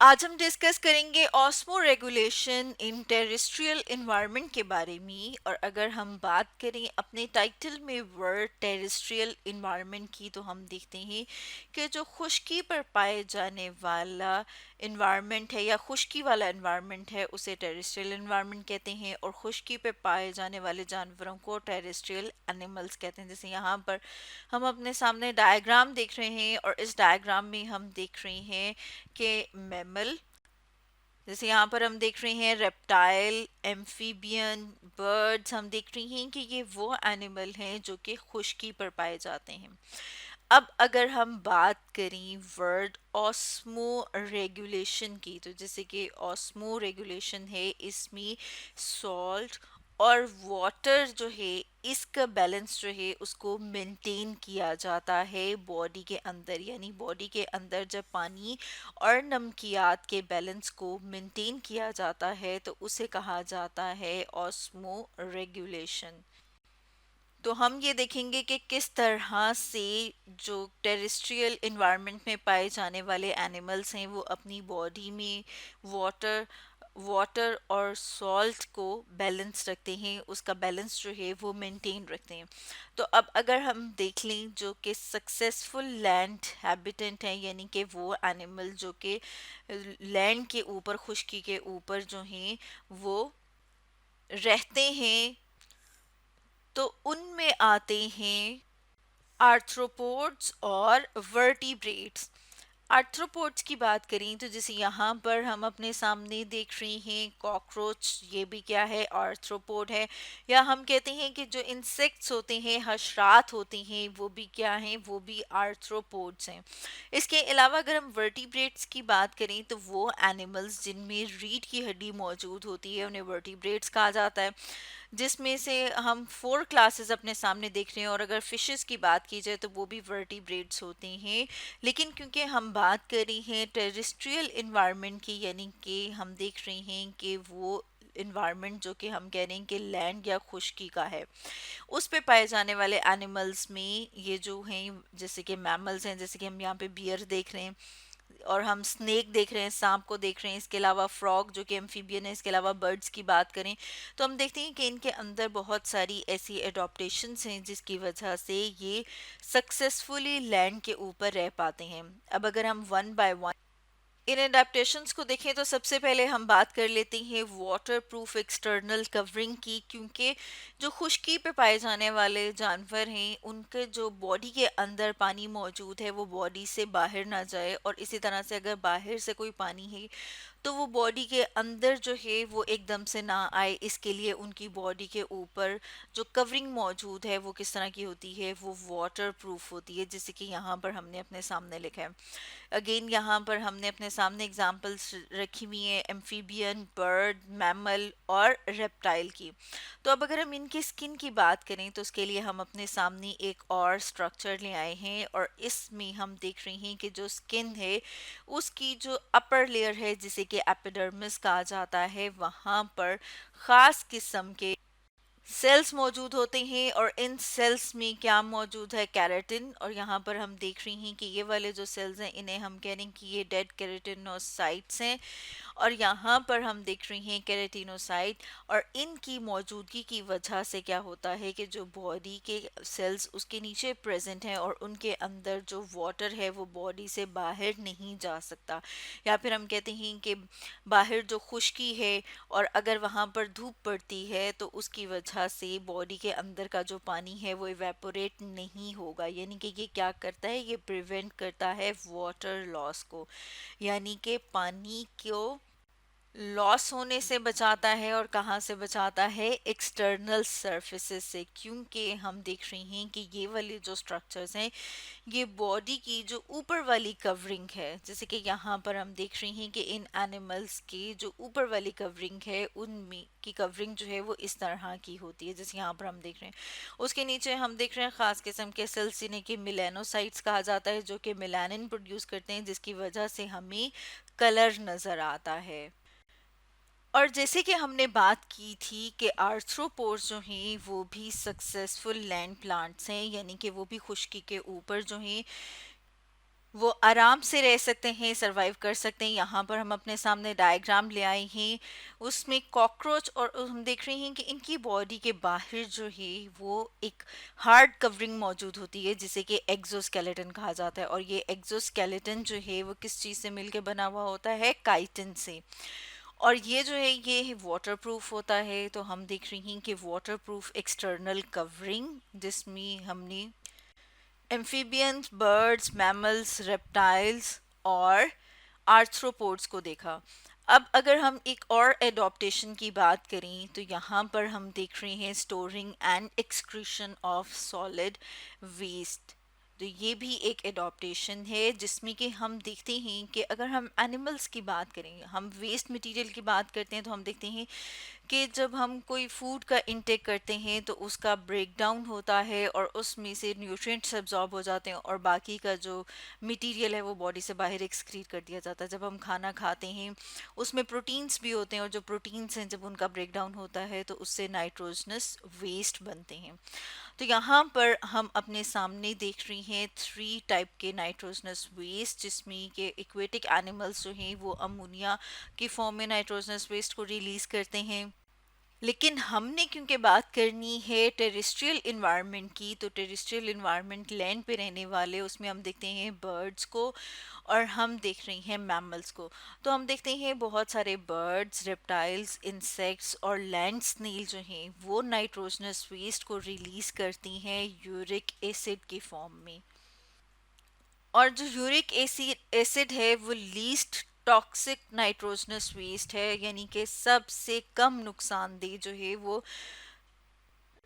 आज हम डिस्कस करेंगे osmo regulation in terrestrial environment के बारे में। और अगर हम बात करें अपने टाइटल में वर्ड टेरेस्ट्रियल इन्वायरमेंट की, तो हम देखते हैं कि जो खुश्की पर पाए जाने वाला इन्वायरमेंट है या खुश्की वाला इन्वायरमेंट है उसे टेरेस्ट्रियल इन्वायरमेंट कहते हैं, और खुश्की पे पाए जाने वाले जानवरों को टेरेस्ट्रियल एनिमल्स कहते हैं। जैसे यहाँ पर हम अपने सामने डायग्राम देख रहे हैं, और इस डायग्राम में हम देख रहे हैं कि मैमल, जैसे यहाँ पर हम देख रहे हैं रेप्टाइल, एम्फीबियन, बर्ड्स, हम देख रहे हैं कि ये वो एनिमल हैं जो कि खुश्की पर पाए जाते हैं। अब अगर हम बात करें वर्ड ऑस्मो रेगुलेशन की, तो जैसे कि ऑस्मो रेगुलेशन है, इसमें सॉल्ट और वाटर जो है इसका बैलेंस जो है उसको मेंटेन किया जाता है बॉडी के अंदर। यानी बॉडी के अंदर जब पानी और नमकियात के बैलेंस को मेंटेन किया जाता है तो उसे कहा जाता है ऑस्मो रेगुलेशन। तो हम ये देखेंगे कि किस तरह से जो टेरेस्ट्रियल इन्वायरमेंट में पाए जाने वाले एनिमल्स हैं वो अपनी बॉडी में वाटर वाटर और सॉल्ट को बैलेंस रखते हैं, उसका बैलेंस जो है वो मेंटेन रखते हैं। तो अब अगर हम देख लें जो कि सक्सेसफुल लैंड हैबिटेंट हैं, यानी कि वो एनिमल जो कि लैंड के ऊपर, खुश्की के ऊपर जो हैं वो रहते हैं, तो उनमें आते हैं आर्थ्रोपोड्स और वर्टिब्रेट्स। आर्थ्रोपोड्स की बात करें तो जैसे यहाँ पर हम अपने सामने देख रहे हैं कॉकरोच, ये भी क्या है, आर्थ्रोपोड है। या हम कहते हैं कि जो इंसेक्ट्स होते हैं, हशरात होते हैं, वो भी क्या हैं, वो भी आर्थ्रोपोड्स हैं। इसके अलावा अगर हम वर्टिब्रेट्स की बात करें तो वो एनिमल्स जिनमें रीढ़ की हड्डी मौजूद होती है उन्हें वर्टिब्रेट्स कहा जाता है, जिसमें से हम 4 क्लासेस अपने सामने देख रहे हैं। और अगर फिशेस की बात की जाए तो वो भी वर्टिब्रेट्स होते हैं। लेकिन क्योंकि हम बात कर रहे हैं टेरेस्ट्रियल इन्वायरमेंट की, यानी कि हम देख रहे हैं कि वो इन्वायरमेंट जो कि हम कह रहे हैं कि लैंड या खुश्की का है, उस पे पाए जाने वाले एनिमल्स में ये जो हैं, जैसे कि मैमल्स हैं, जैसे कि हम यहाँ पे बियर देख रहे हैं, और हम स्नेक देख रहे हैं, सांप को देख रहे हैं। इसके अलावा फ्रॉग जो कि एम्फीबियन है। इसके अलावा बर्ड्स की बात करें तो हम देखते हैं कि इनके अंदर बहुत सारी ऐसी एडॉप्टेशंस हैं जिसकी वजह से ये सक्सेसफुली लैंड के ऊपर रह पाते हैं। अब अगर हम one by one in adaptations को देखें तो सबसे पहले हम बात कर लेते हैं वाटर प्रूफ एक्सटर्नल कवरिंग की, क्योंकि जो खुश्की पे पाए जाने वाले जानवर हैं उनके जो बॉडी के अंदर पानी मौजूद है वो बॉडी से बाहर ना जाए, और इसी तरह से अगर बाहर से कोई पानी है तो वो बॉडी के अंदर जो है वो एकदम से ना आए। इसके लिए उनकी बॉडी के ऊपर जो कवरिंग मौजूद है वो किस तरह की होती है, वो वाटर प्रूफ होती है, जैसे कि यहाँ पर हमने अपने सामने लिखा है। अगेन यहाँ पर हमने अपने सामने एग्जांपल्स रखी हुई हैं एम्फीबियन, बर्ड, मैमल और रेप्टाइल की। तो अब अगर हम इनकी स्किन की बात करें तो उसके लिए हम अपने सामने एक और स्ट्रक्चर ले आए हैं, और इसमें हम देख रहे हैं कि जो स्किन है उसकी जो अपर लेयर है जिसे कि एपिडर्मिस कहा जाता है, वहाँ पर ख़ास किस्म के सेल्स मौजूद होते हैं। और इन सेल्स में क्या मौजूद है, कैरेटिन। और यहाँ पर हम देख रहे हैं कि ये वाले जो सेल्स हैं इन्हें हम कह रहे हैं कि ये डेड केराटिनोसाइट्स हैं, और यहाँ पर हम देख रहे हैं केराटिनोसाइट। और इनकी मौजूदगी की वजह से क्या होता है कि जो बॉडी के सेल्स उसके नीचे प्रेजेंट हैं और उनके अंदर जो वाटर है वो बॉडी से बाहर नहीं जा सकता। या फिर हम कहते हैं कि बाहर जो खुश्की है और अगर वहाँ पर धूप पड़ती है तो उसकी वजह से बॉडी के अंदर का जो पानी है वो इवेपोरेट नहीं होगा। यानी कि ये क्या करता है, ये प्रिवेंट करता है वाटर लॉस को, यानी कि पानी को लॉस होने से बचाता है। और कहाँ से बचाता है, एक्सटर्नल सरफेसेस से, क्योंकि हम देख रहे हैं कि ये वाले जो स्ट्रक्चर्स हैं ये बॉडी की जो ऊपर वाली कवरिंग है, जैसे कि यहाँ पर हम देख रहे हैं कि इन एनिमल्स की जो ऊपर वाली कवरिंग है उनमें की कवरिंग जो है वो इस तरह की होती है, जैसे यहाँ पर हम देख रहे हैं। उसके नीचे हम देख रहे हैं खास किस्म के सेल्स जिन्हें कि मिलेनोसाइट्स कहा जाता है, जो कि मिलानिन प्रोड्यूस करते हैं जिसकी वजह से हमें कलर नजर आता है। और जैसे कि हमने बात की थी कि आर्थ्रोपोड्स जो हैं वो भी सक्सेसफुल लैंड प्लांट्स हैं, यानी कि वो भी खुश्की के ऊपर जो हैं वो आराम से रह सकते हैं, सरवाइव कर सकते हैं। यहाँ पर हम अपने सामने डायग्राम ले आए हैं, उसमें कॉकरोच, और हम देख रहे हैं कि इनकी बॉडी के बाहर जो है वो एक हार्ड कवरिंग मौजूद होती है जिसे कि एक्सोस्केलेटन कहा जाता है। और ये एक्सोस्केलेटन जो है वो किस चीज़ से मिलके बना हुआ होता है? काइटिन से। और ये जो है ये वाटर प्रूफ होता है। तो हम देख रही हैं कि वाटर प्रूफ एक्सटर्नल कवरिंग, जिसमें हमने एम्फीबियंस, बर्ड्स, मैमल्स, रेप्टाइल्स और आर्थ्रोपोड्स को देखा। अब अगर हम एक और एडॉप्टेशन की बात करें तो यहाँ पर हम देख रहे हैं storing and excretion of solid waste. तो ये भी एक एडॉप्टेशन है जिसमें कि हम देखते हैं कि अगर हम एनिमल्स की बात करें, हम वेस्ट मटेरियल की बात करते हैं, तो हम देखते हैं कि जब हम कोई फूड का इंटेक करते हैं तो उसका ब्रेक डाउन होता है और उसमें से न्यूट्रिएंट्स एब्जॉर्ब हो जाते हैं और बाकी का जो मटेरियल है वो बॉडी से बाहर एक्सक्रीट कर दिया जाता है। जब हम खाना खाते हैं उसमें प्रोटीन्स भी होते हैं और जो प्रोटीन्स हैं जब उनका ब्रेक डाउन होता है तो उससे नाइट्रोजनस वेस्ट बनते हैं। तो यहाँ पर हम अपने सामने देख रही हैं थ्री टाइप के नाइट्रोजनस वेस्ट, जिसमें के एक्वेटिक एनिमल्स जो हैं वो अमोनिया की फॉर्म में नाइट्रोजनस वेस्ट को रिलीज करते हैं। लेकिन हमने क्योंकि बात करनी है टेरेस्ट्रियल इन्वायरमेंट की, तो टेरेस्ट्रियल इन्वायरमेंट लैंड पे रहने वाले, उसमें हम देखते हैं बर्ड्स को और हम देख रहे हैं मैमल्स को। तो हम देखते हैं बहुत सारे बर्ड्स, रेप्टाइल्स, इंसेक्ट्स और लैंड स्नेल जो हैं वो नाइट्रोजनस वेस्ट को रिलीज करती हैं यूरिक एसिड की फॉर्म में। और जो यूरिक एसिड एसिड है वो लीस्ट टॉक्सिक नाइट्रोजनस वेस्ट है, यानी कि सबसे कम नुकसानदेह जो है वो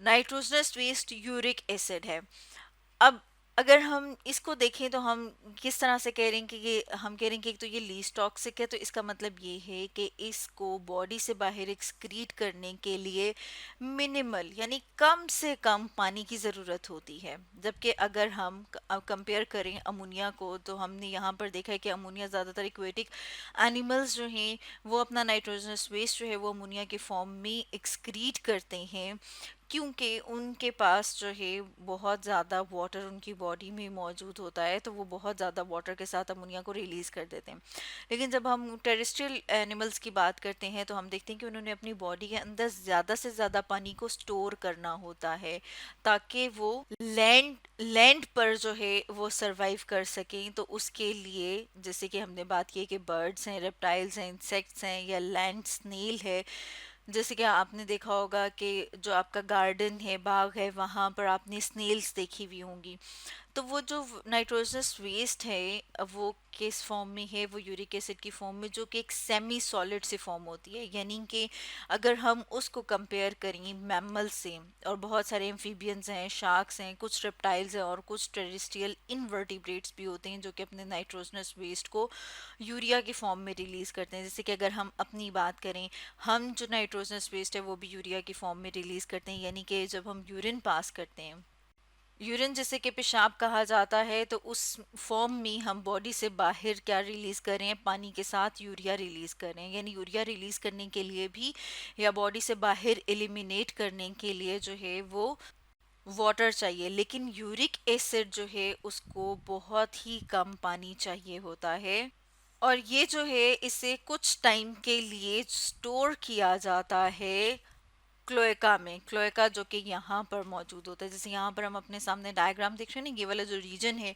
नाइट्रोजनस वेस्ट यूरिक एसिड है। अब अगर हम इसको देखें तो हम किस तरह से कह रहे हैं कि ये हम कह रहे हैं कि एक तो ये लीस्ट टॉक्सिक है, तो इसका मतलब ये है कि इसको बॉडी से बाहर एक्सक्रीट करने के लिए मिनिमल यानी कम से कम पानी की ज़रूरत होती है। जबकि अगर हम कंपेयर करें अमोनिया को, तो हमने यहाँ पर देखा है कि अमोनिया ज़्यादातर इक्वेटिक एनिमल्स जो हैं वो अपना नाइट्रोजनस वेस्ट जो है वो अमोनिया के फॉर्म में एक्सक्रीट करते हैं, क्योंकि उनके पास जो है बहुत ज़्यादा वाटर उनकी बॉडी में मौजूद होता है, तो वो बहुत ज़्यादा वाटर के साथ अमोनिया को रिलीज़ कर देते हैं। लेकिन जब हम टेरेस्ट्रियल एनिमल्स की बात करते हैं तो हम देखते हैं कि उन्होंने अपनी बॉडी के अंदर ज़्यादा से ज़्यादा पानी को स्टोर करना होता है ताकि वो लैंड लैंड पर जो है वो सरवाइव कर सकें। तो उसके लिए जैसे कि हमने बात की है कि बर्ड्स हैं, रेप्टाइल्स हैं, इंसेक्ट्स हैं या लैंड स्नेल है। जैसे कि आपने देखा होगा कि जो आपका गार्डन है, बाग है, वहाँ पर आपने स्नेल्स देखी हुई होंगी। तो वो जो नाइट्रोजनस वेस्ट है वो किस फॉर्म में है? वो यूरिक एसिड की फॉर्म में, जो कि एक सेमी सॉलिड सी फॉर्म होती है। यानी कि अगर हम उसको कंपेयर करें मैमल से, और बहुत सारे एम्फीबियंस हैं, शार्क्स हैं, कुछ रेप्टाइल्स हैं और कुछ टेरेस्ट्रियल इनवर्टिब्रेट्स भी होते हैं जो कि अपने नाइट्रोजनस वेस्ट को यूरिया की फॉर्म में रिलीज करते हैं। जैसे कि अगर हम अपनी बात करें, हम जो नाइट्रोजनस वेस्ट है वो भी यूरिया की फॉर्म में रिलीज करते हैं। यानी कि जब हम यूरिन पास करते हैं, यूरिन जिसे कि पेशाब कहा जाता है, तो उस फॉर्म में हम बॉडी से बाहर क्या रिलीज कर रहे हैं? पानी के साथ यूरिया रिलीज कर रहे हैं। यानी यूरिया रिलीज करने के लिए भी या बॉडी से बाहर एलिमिनेट करने के लिए जो है वो वाटर चाहिए। लेकिन यूरिक एसिड जो है उसको बहुत ही कम पानी चाहिए होता है। और ये जो है इसे कुछ टाइम के लिए स्टोर किया जाता है क्लोएका में। क्लोएका जो कि यहाँ पर मौजूद होता है, जैसे यहाँ पर हम अपने सामने डायग्राम देख रहे हैं ना, ये वाला जो रीजन है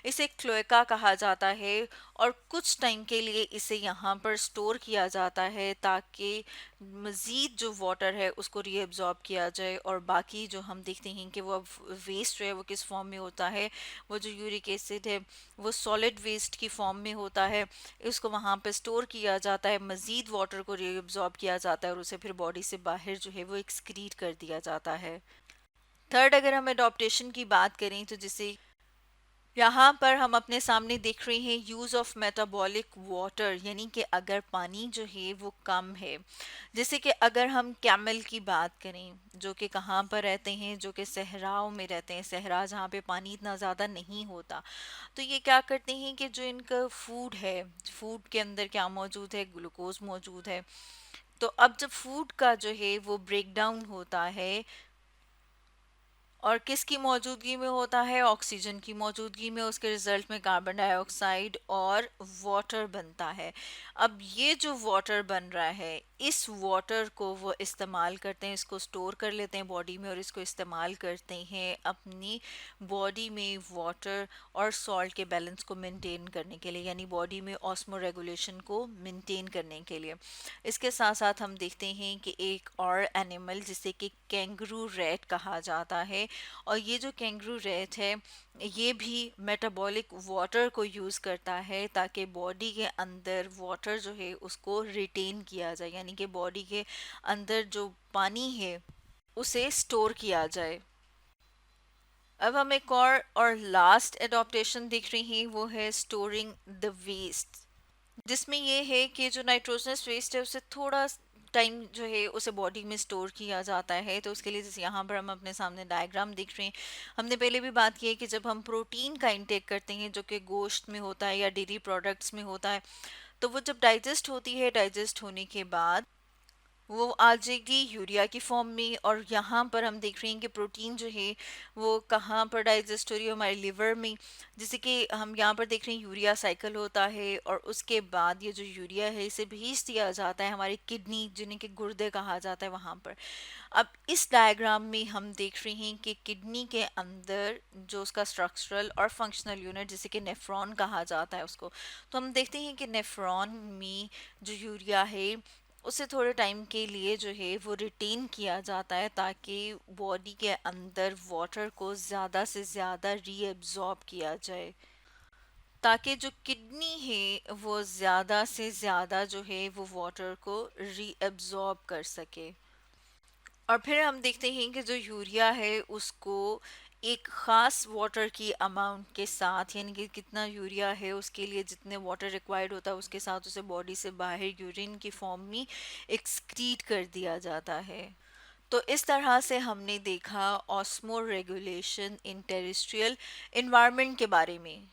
इसे क्लोएका कहा जाता है। और कुछ टाइम के लिए इसे यहाँ पर स्टोर किया जाता है ताकि मज़ीद जो वाटर है उसको रीअब्जॉर्ब किया जाए। और बाकी जो हम देखते हैं कि वो वेस्ट जो है वो किस फॉर्म में होता है, वो जो यूरिक एसिड है वो सॉलिड वेस्ट की फॉर्म में होता है। इसको वहाँ पे स्टोर किया जाता है, मज़ीद वाटर को रीअब्जॉर्ब किया जाता है और उसे फिर बॉडी से बाहर जो है वो एक्सक्रीट कर दिया जाता है। थर्ड, अगर हम एडॉप्टेशन की बात करें तो जैसे यहाँ पर हम अपने सामने देख रहे हैं यूज़ ऑफ मेटाबॉलिक वाटर, यानी कि अगर पानी जो है वो कम है। जैसे कि अगर हम कैमल की बात करें जो कि कहाँ पर रहते हैं, जो कि सहराओं में रहते हैं, सहरा जहाँ पे पानी इतना ज़्यादा नहीं होता। तो ये क्या करते हैं कि जो इनका फूड है, फूड के अंदर क्या मौजूद है? ग्लूकोज मौजूद है। तो अब जब फूड का जो है वो ब्रेक डाउन होता है और किसकी मौजूदगी में होता है? ऑक्सीजन की मौजूदगी में। उसके रिजल्ट में कार्बन डाइऑक्साइड और वाटर बनता है। अब ये जो वाटर बन रहा है, इस वाटर को वो इस्तेमाल करते हैं, इसको स्टोर कर लेते हैं बॉडी में और इसको इस्तेमाल करते हैं अपनी बॉडी में वाटर और सॉल्ट के बैलेंस को मेंटेन करने के लिए, यानी बॉडी में ऑस्मो रेगुलेशन को मेंटेन करने के लिए। इसके साथ साथ हम देखते हैं कि एक और एनिमल जिसे कि कैंगरू रैट कहा जाता है, और ये जो कैंगरू रैट है ये भी मेटाबॉलिक वाटर को यूज़ करता है ताकि बॉडी के अंदर वाटर जो है उसको रिटेन किया जाए, यानी कि बॉडी के अंदर जो पानी है उसे स्टोर किया जाए। अब हम एक और लास्ट एडॉप्टेशन देख रहे हैं, वो है स्टोरिंग द वेस्ट, जिसमें ये है कि जो नाइट्रोजनस वेस्ट है उसे थोड़ा टाइम जो है उसे बॉडी में स्टोर किया जाता है। तो उसके लिए जैसे यहाँ पर हम अपने सामने डायग्राम देख रहे हैं, हमने पहले भी बात की है कि जब हम प्रोटीन का इंटेक करते हैं जो कि गोश्त में होता है या डेयरी प्रोडक्ट्स में होता है, तो वो जब डाइजेस्ट होती है, डाइजेस्ट होने के बाद वो आ जाएगी यूरिया की फॉर्म में। और यहाँ पर हम देख रहे हैं कि प्रोटीन जो है वो कहाँ पर डाइजेस्ट हो रही है? हमारे लिवर में। जैसे कि हम यहाँ पर देख रहे हैं यूरिया साइकिल होता है और उसके बाद ये जो यूरिया है इसे भेज दिया जाता है हमारी किडनी, जिन्हें कि गुर्दे कहा जाता है, वहाँ पर। अब इस डायग्राम में हम देख रहे हैं कि किडनी के अंदर जो उसका स्ट्रक्चरल और फंक्शनल यूनिट जिसे कि नेफ्रॉन कहा जाता है उसको, तो हम देखते हैं कि नेफ्रॉन में जो यूरिया है उसे थोड़े टाइम के लिए जो है वो रिटेन किया जाता है ताकि बॉडी के अंदर वाटर को ज़्यादा से ज़्यादा रीअब्जॉर्ब किया जाए, ताकि जो किडनी है वो ज़्यादा से ज़्यादा जो है वो वाटर को रीअब्जॉर्ब कर सके। और फिर हम देखते हैं कि जो यूरिया है उसको एक ख़ास वाटर की अमाउंट के साथ, यानी कि कितना यूरिया है उसके लिए जितने वाटर रिक्वायर्ड होता है उसके साथ उसे बॉडी से बाहर यूरिन की फॉर्म में एक्सक्रीट कर दिया जाता है। तो इस तरह से हमने देखा osmo regulation in terrestrial environment के बारे में।